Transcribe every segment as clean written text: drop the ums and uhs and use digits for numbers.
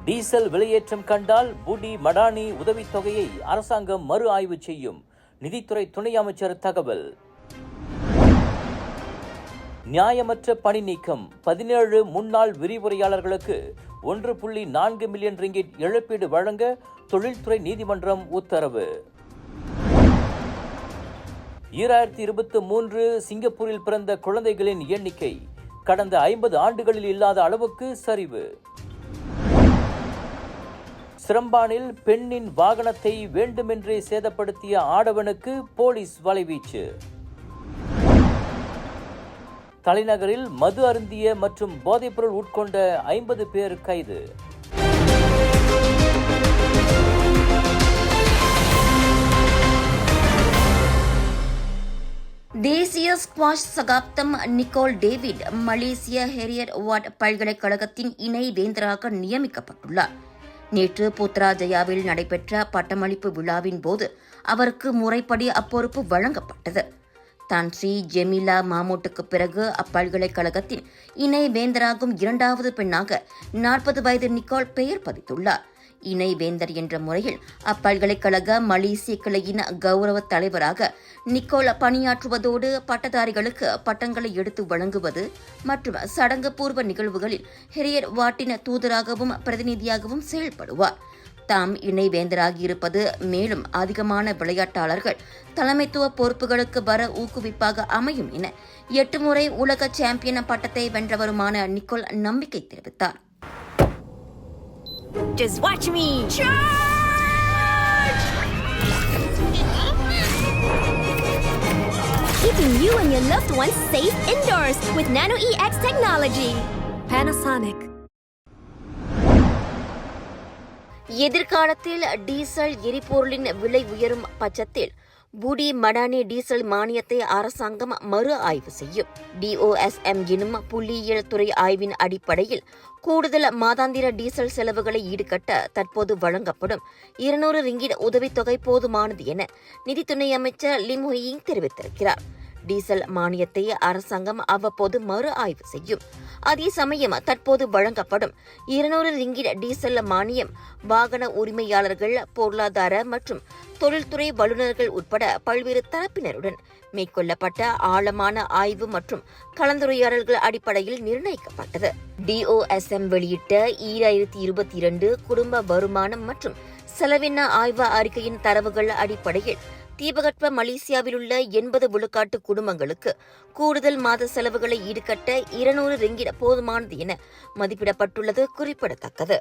Diesel விலையேற்றம் கண்டால் புடி மடானி உதவித்தொகையை அரசாங்கம் மறு ஆய்வு செய்யும். நிதித்துறை துணை அமைச்சர் தகவல். நியாயமற்ற பணி நீக்கம். 17 முன்னாள் விரிவுரையாளர்களுக்கு 1.4 மில்லியன் ரிங்கிட் இழப்பீடு வழங்க தொழில்துறை நீதிமன்றம் உத்தரவு. 2023 சிங்கப்பூரில் பிறந்த குழந்தைகளின் எண்ணிக்கை கடந்த 50 ஆண்டுகளில் இல்லாத அளவுக்கு சரிவு. சிரம்பானில் பெண்ணின் வாகனத்தை வேண்டுமென்றே சேதப்படுத்திய ஆடவனுக்கு போலீஸ் வலைவீச்சு. தலைநகரில் மது அருந்திய மற்றும் போதைப்பொருள் உட்கொண்ட 50 பேர் கைது. தேசிய ஸ்குவாஷ் சகாப்தம் நிக்கோல் டேவிட் மலேசிய ஹெரியட் வாட் பல்கலைக்கழகத்தின் இணை வேந்தராக நியமிக்கப்பட்டுள்ளார். நேற்று புத்ராஜயாவில் நடைபெற்ற பட்டமளிப்பு விழாவின் போது அவருக்கு முறைப்படி அப்பொறுப்பு வழங்கப்பட்டது. தான் ஸ்ரீ ஜெமிலா மாமூட்டுக்கு பிறகு அப்பல்கலைக்கழகத்தின் இணை வேந்தராகும் 2வது பெண்ணாக 40 வயது நிக்கோல் பெயர் பதித்துள்ளார். இணை வேந்தர் என்ற முறையில் அப்பல்கலைக்கழக மலேசிய கிளையின் கௌரவ தலைவராக நிக்கோல் பணியாற்றுவதோடு பட்டதாரிகளுக்கு பட்டங்களை எடுத்து வழங்குவது மற்றும் சடங்கு பூர்வ நிகழ்வுகளில் ஹெரியட் வாட்டின் தூதராகவும் பிரதிநிதியாகவும் செயல்படுவார். தாம் இணை வேந்தராகியிருப்பது மேலும் அதிகமான விளையாட்டாளர்கள் தலைமைத்துவ பொறுப்புகளுக்கு வர ஊக்குவிப்பாக அமையும் என 8 முறை உலக சாம்பியன் பட்டத்தை வென்றவருமான நிக்கோல் நம்பிக்கை தெரிவித்தார். Just watch me. Charge! Keeping you and your loved ones safe indoors with Nano EX technology. Panasonic. எதிர்காலத்தில் டீசல் எரிபொருளின் விலை உயரும் பட்சத்தில் புடி மடானி டீசல் மானியத்தை அரசாங்கம் மறு ஆய்வு செய்யும். DOSM எனும் புள்ளியியல் துறை ஆய்வின் அடிப்படையில் கூடுதல் மாதாந்திர டீசல் செலவுகளை ஈடுகட்ட தற்போது வழங்கப்படும் 200 ரிங்கிட் உதவித்தொகை போதுமானது என நிதித்துறை அமைச்சர் லிம் ஹுயிங் தெரிவித்திருக்கிறார். டீசல் மானியத்தை அரசாங்கம் அவ்வப்போது மறு ஆய்வு செய்யும். அதே சமயம் தற்போது வழங்கப்படும் 200 ரிங்கிட் டீசல் மானியம் வாகன உரிமையாளர்கள், பொருளாதார மற்றும் தொழில்துறை வல்லுநர்கள் உட்பட பல்வேறு தரப்பினருடன் மேற்கொள்ளப்பட்ட ஆழமான ஆய்வு மற்றும் கலந்துரையாடல்கள் அடிப்படையில் நிர்ணயிக்கப்பட்டது. DOSM வெளியிட்ட 2022 குடும்ப வருமானம் மற்றும் செலவின ஆய்வு அறிக்கையின் தரவுகள் அடிப்படையில் தீபகற்ப மலேசியாவில் உள்ள 80 விழுக்காட்டு குடும்பங்களுக்கு கூடுதல் மாத செலவுகளை ஈடுகட்ட 200 ரிங்கிட் போதுமானது என மதிப்பிடப்பட்டுள்ளது குறிப்பிடத்தக்கது.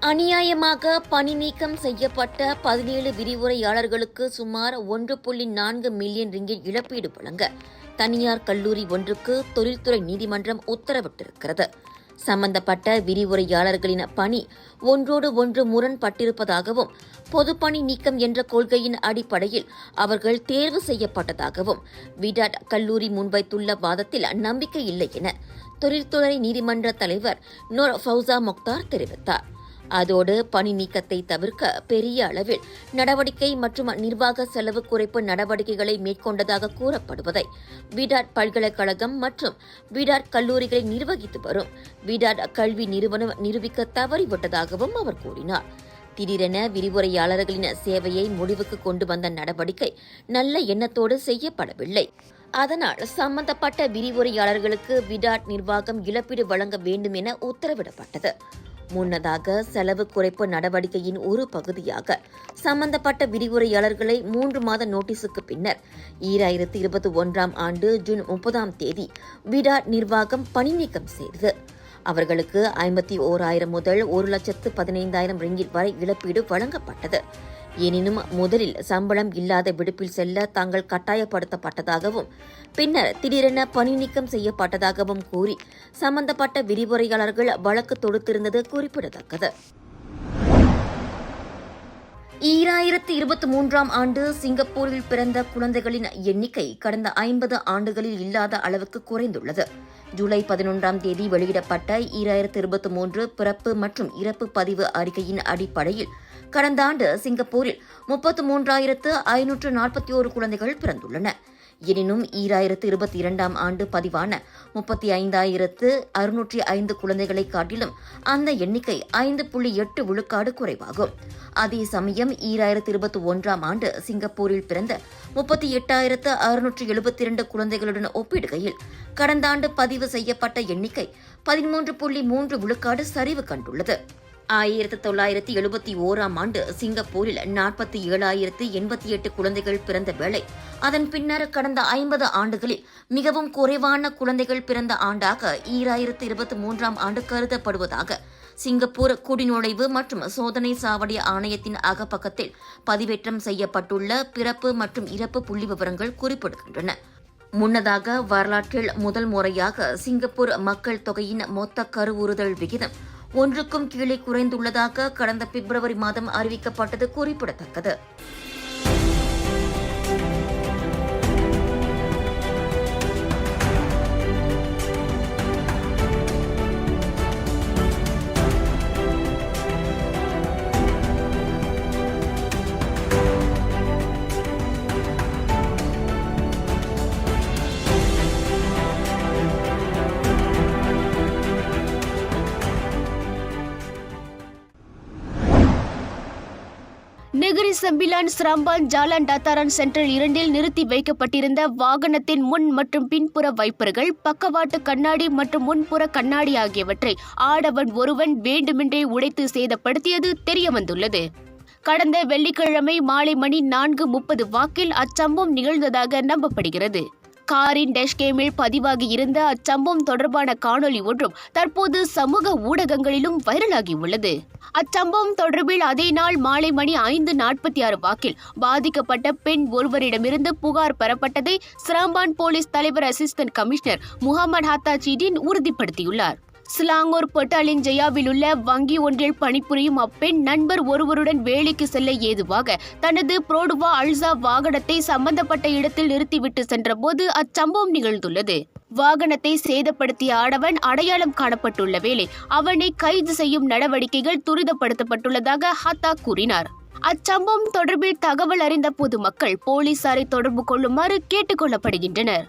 அநியாயமாக பணி நீக்கம் செய்யப்பட்ட 17 விரிவுரையாளர்களுக்கு சுமார் 1.4 மில்லியன் ரிங்கிட் இழப்பீடு வழங்க தனியார் கல்லூரி ஒன்றுக்கு தொழில்துறை நீதிமன்றம் உத்தரவிட்டிருக்கிறது. சம்பந்தப்பட்ட விரிவுரையாளர்களின் பணி ஒன்றோடு ஒன்று முரண்பட்டிருப்பதாகவும் பொதுப்பணி நீக்கம் என்ற கொள்கையின் அடிப்படையில் அவர்கள் தேர்வு செய்யப்பட்டதாகவும் விடாட் கல்லூரி முன்வைத்துள்ள வாதத்தில் நம்பிக்கை இல்லை என தொழில்துறை நீதிமன்ற தலைவர் நூர் ஃபவுசா மொக்தார் தெரிவித்தார். அதோடு பணி நீக்கத்தை தவிர்க்க பெரிய அளவில் நடவடிக்கை மற்றும் நிர்வாக செலவு குறைப்பு நடவடிக்கைகளை மேற்கொண்டதாக கூறப்படுவதை விடாட் பல்கலைக்கழகம் மற்றும் விடாட் கல்லூரிகளை நிர்வகித்து வரும் விடாட் கல்வி நிறுவனம் நிரூபிக்க தவறிவிட்டதாகவும் அவர் கூறினார். திடீரென விரிவுரையாளர்களின் சேவையை முடிவுக்கு கொண்டு வந்த நடவடிக்கை நல்ல எண்ணத்தோடு செய்யப்படவில்லை. அதனால் சம்பந்தப்பட்ட விரிவுரையாளர்களுக்கு விடாட் நிர்வாகம் இழப்பீடு வழங்க வேண்டும் என உத்தரவிடப்பட்டது. முன்னதாக செலவு குறைப்பு நடவடிக்கையின் ஒரு பகுதியாக சம்பந்தப்பட்ட விரிவுரையாளர்களை 3 மாத நோட்டீஸுக்கு பின்னர் 2021 ஆண்டு ஜூன் 30 விடாட் நிர்வாகம் பணி நீக்கம் செய்தது. அவர்களுக்கு 51,000 முதல் 1,15,000 ரிங்கிட் வரை இழப்பீடு வழங்கப்பட்டது. எனினும் முதலில் சம்பளம் இல்லாத விடுப்பில் செல்ல தாங்கள் கட்டாயப்படுத்தப்பட்டதாகவும் பின்னர் திடீரென பணி நீக்கம் செய்யப்பட்டதாகவும் கூறி சம்பந்தப்பட்ட விரிவுரையாளர்கள் வழக்கு தொடுத்திருந்தது குறிப்பிடத்தக்கது. 2023 ஆண்டு சிங்கப்பூரில் பிறந்த குழந்தைகளின் எண்ணிக்கை கடந்த 50 ஆண்டுகளில் இல்லாத அளவுக்கு குறைந்துள்ளது. ஜூலை 11 வெளியிடப்பட்ட 2023 பிறப்பு மற்றும் இறப்பு பதிவு அறிக்கையின் அடிப்படையில் கடந்த ஆண்டு சிங்கப்பூரில் 33,541 குழந்தைகள் பிறந்துள்ளன. எனினும் 2022 ஆண்டு பதிவான 35,605 குழந்தைகளை காட்டிலும் அந்த எண்ணிக்கை 5.8 விழுக்காடு குறைவாகும். அதே சமயம் 2021 ஆண்டு சிங்கப்பூரில் பிறந்த 38,672 குழந்தைகளுடன் ஒப்பிடுகையில் கடந்த ஆண்டு பதிவு செய்யப்பட்ட எண்ணிக்கை 13.3 விழுக்காடு சரிவு கண்டுள்ளது. 1971 ஆண்டு சிங்கப்பூரில் 47,088 குழந்தைகள் பிறந்த வேளை அதன் பின்னர் கடந்த 50 ஆண்டுகளில் மிகவும் குறைவான குழந்தைகள் பிறந்த ஆண்டாக 2023 ஆண்டு கருதப்படுவதாக சிங்கப்பூர் குடிநுழைவு மற்றும் சோதனை சாவடி ஆணையத்தின் அகப்பக்கத்தில் பதிவேற்றம் செய்யப்பட்டுள்ள பிறப்பு மற்றும் இறப்பு புள்ளிவிவரங்கள் குறிப்பிடுகின்றன. முன்னதாக வரலாற்றில் முதல் முறையாக சிங்கப்பூர் மக்கள் தொகையின் மொத்த கருவுறுதல் விகிதம் 1க்கும் கீழே குறைந்துள்ளதாக கடந்த பிப்ரவரி மாதம் அறிவிக்கப்பட்டது குறிப்பிடத்தக்கது. நெகிரி செம்பிலான் ஸ்ரம்பான் ஜாலான் டாத்தாரான் சென்ட்ரல் 2இல் நிறுத்தி வைக்கப்பட்டிருந்த வாகனத்தின் முன் மற்றும் பின்புற வைப்பர்கள், பக்கவாட்டு கண்ணாடி மற்றும் முன்புற கண்ணாடி ஆகியவற்றை ஆடவன் ஒருவன் வேண்டுமென்றே உடைத்து சேதப்படுத்தியது தெரியவந்துள்ளது. கடந்த வெள்ளிக்கிழமை மாலை மணி 4:30 வாக்கில் அச்சம்பவம் நிகழ்ந்ததாக நம்பப்படுகிறது. காரின் டேஷ்கேமில் பதிவாகி இருந்த அச்சம்பவம் தொடர்பான காணொலி ஒன்றும் தற்போது சமூக ஊடகங்களிலும் வைரலாகி உள்ளது. அச்சம்பவம் தொடர்பில் அதே நாள் மாலை மணி 5:46 வாக்கில் பாதிக்கப்பட்ட பெண் ஒருவரிடமிருந்து புகார் பெறப்பட்டதை ஸ்ரம்பான் போலீஸ் தலைவர் அசிஸ்டன்ட் கமிஷனர் முகமது ஹத்தா சீடின் உறுதிப்படுத்தியுள்ளார். சிலாங்கூர் பொட்டாலின் ஜெயாவில் உள்ள வங்கி ஒன்றில் பணிபுரியும் அப்பெண் நண்பர் ஒருவருடன் வேலைக்கு செல்ல ஏதுவாக தனது புரோடுவா அல்சா வாகனத்தை சம்பந்தப்பட்ட இடத்தில் நிறுத்திவிட்டு சென்றபோது அச்சம்பவம் நிகழ்ந்துள்ளது. வாகனத்தை சேதப்படுத்திய ஆடவன் அடையாளம் காணப்பட்டுள்ள வேளை அவனை கைது செய்யும் நடவடிக்கைகள் துரிதப்படுத்தப்பட்டுள்ளதாக ஹத்தா கூறினார். அச்சம்பவம் தொடர்பில் தகவல் அறிந்த பொதுமக்கள் போலீசாரை தொடர்பு கொள்ளுமாறு கேட்டுக் கொள்ளப்படுகின்றனர்.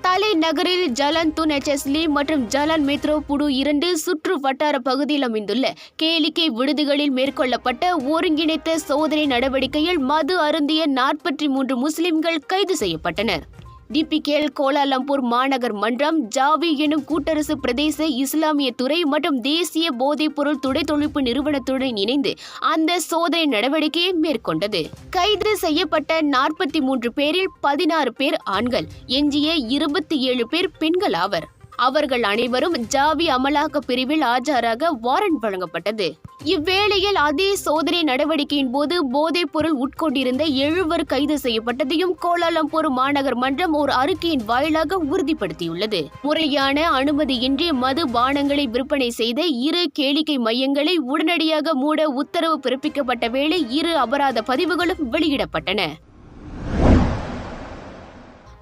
தலைநகரில் ஜலான் துன் HSLI மற்றும் ஜலான் மெட்ரோ புடு 2 சுற்று வட்டார பகுதியில் அமைந்துள்ள கேளிக்கை விடுதிகளில் மேற்கொள்ளப்பட்ட ஒருங்கிணைத்த சோதனை நடவடிக்கையில் மது அருந்திய 43 முஸ்லிம்கள் கைது செய்யப்பட்டனர். டிபிகேல் கோலாலம்பூர் மாநகர் மன்றம், ஜாவி எனும் கூட்டரசு பிரதேச இஸ்லாமிய துறை மற்றும் தேசிய போதைப்பொருள் துடைத்தொழிப்பு நிறுவனத்துடன் இணைந்து அந்த சோதனை நடவடிக்கையை மேற்கொண்டது. கைது செய்யப்பட்ட 43 பேரில் 16 பேர் ஆண்கள், எஞ்சிய 27 பேர் பெண்கள் ஆவர். அவர்கள் அனைவரும் ஜாவி அமலாக்க பிரிவில் ஆஜராக வாரண்ட் வழங்கப்பட்டது. இவ்வேளையில் அதே சோதனை நடவடிக்கையின் போது போதைப் பொருள் உட்கொண்டிருந்த 7 கைது செய்யப்பட்டதையும் கோலாலம்பூர் மாநகர் மன்றம் ஒரு அறிக்கையின் வாயிலாக உறுதிப்படுத்தியுள்ளது. முறையான அனுமதியின்றி மது பானங்களை விற்பனை செய்த 2 கேளிக்கை மையங்களை உடனடியாக மூட உத்தரவு பிறப்பிக்கப்பட்ட வேளை 2 அபராத பதிவுகளும் வெளியிடப்பட்டன.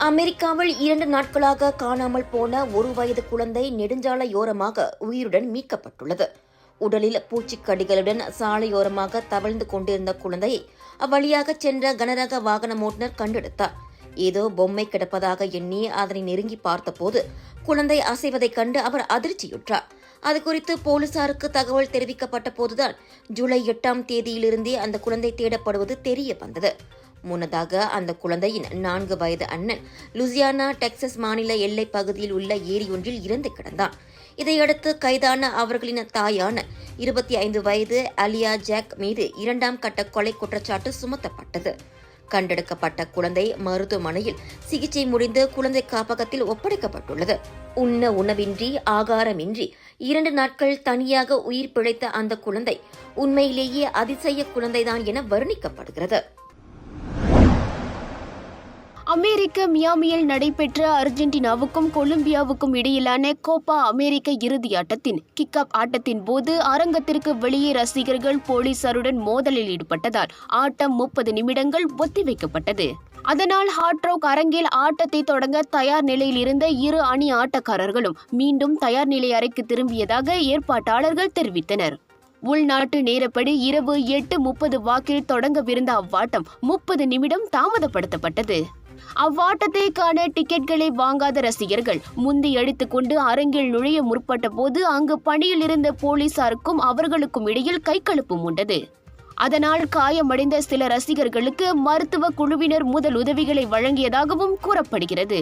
அமெரிக்காவில் 2 நாட்களாக காணாமல் போன 1 வயது குழந்தை நெடுஞ்சாலையோரமாக உயிருடன் மீட்கப்பட்டுள்ளது. உடலில் பூச்சிக்கடிகளுடன் சாலையோரமாக தவழ்ந்து கொண்டிருந்த குழந்தையை அவ்வழியாக சென்ற கனரக வாகன ஓட்டுநர் கண்டெடுத்தார். ஏதோ பொம்மை கிடப்பதாக எண்ணி அதனை நெருங்கி பார்த்தபோது குழந்தை அசைவதைக் கண்டு அவர் அதிர்ச்சியுற்றார். அது குறித்து போலீசாருக்கு தகவல் தெரிவிக்கப்பட்ட போதுதான் ஜூலை 8ஆம் தேதியிலிருந்தே அந்த குழந்தை தேடப்படுவது தெரிய வந்தது. முன்னதாக அந்த குழந்தையின் 4 வயது அண்ணன் லூசியானா டெக்சஸ் மாநில எல்லை பகுதியில் உள்ள ஏரி ஒன்றில் இறந்து கிடந்தான். இதையடுத்து கைதான அவர்களின் தாயான 25 வயது அலியா ஜாக் மீது 2ஆம் கட்ட கொலை குற்றச்சாட்டு சுமத்தப்பட்டது. கண்டெடுக்கப்பட்ட குழந்தை மருத்துவமனையில் சிகிச்சை முடிந்து குழந்தை காப்பகத்தில் ஒப்படைக்கப்பட்டுள்ளது. உண்ண உணவின்றி ஆகாரமின்றி 2 நாட்கள் தனியாக உயிர் பிழைத்த அந்த குழந்தை உண்மையிலேயே அதிசய குழந்தைதான் என வர்ணிக்கப்படுகிறது. அமெரிக்க மியாமியில் நடைபெற்ற அர்ஜென்டினாவுக்கும் கொலம்பியாவுக்கும் இடையிலான கோப்பா அமெரிக்க இறுதியாட்டத்தின் கிக் ஆப் ஆட்டத்தின் போது அரங்கத்திற்கு வெளியே ரசிகர்கள் போலீசாருடன் மோதலில் ஈடுபட்டதால் ஆட்டம் 30 நிமிடங்கள் ஒத்திவைக்கப்பட்டது. அதனால் ஹார்ட் ராக் அரங்கில் ஆட்டத்தை தொடங்க தயார் நிலையில் இருந்த 2 அணி ஆட்டக்காரர்களும் மீண்டும் தயார் நிலை அறைக்கு திரும்பியதாக ஏற்பாட்டாளர்கள் தெரிவித்தனர். உள்நாட்டு நேரப்படி இரவு 8:30 வாக்கில் தொடங்கவிருந்த அவ்வாட்டம் 30 நிமிடம் தாமதப்படுத்தப்பட்டது. அவ்வாட்டத்தை காண டிக்கெட்களை வாங்காத ரசிகர்கள் முந்தி அடித்துக் கொண்டு அரங்கில் நுழைய முற்பட்ட போது அங்கு பணியில் இருந்த போலீசாருக்கும் அவர்களுக்கும் இடையில் கைகலப்பு உண்டது. அதனால் காயமடைந்த சில ரசிகர்களுக்கு மருத்துவ குழுவினர் முதல் உதவிகளை வழங்கியதாகவும் கூறப்படுகிறது.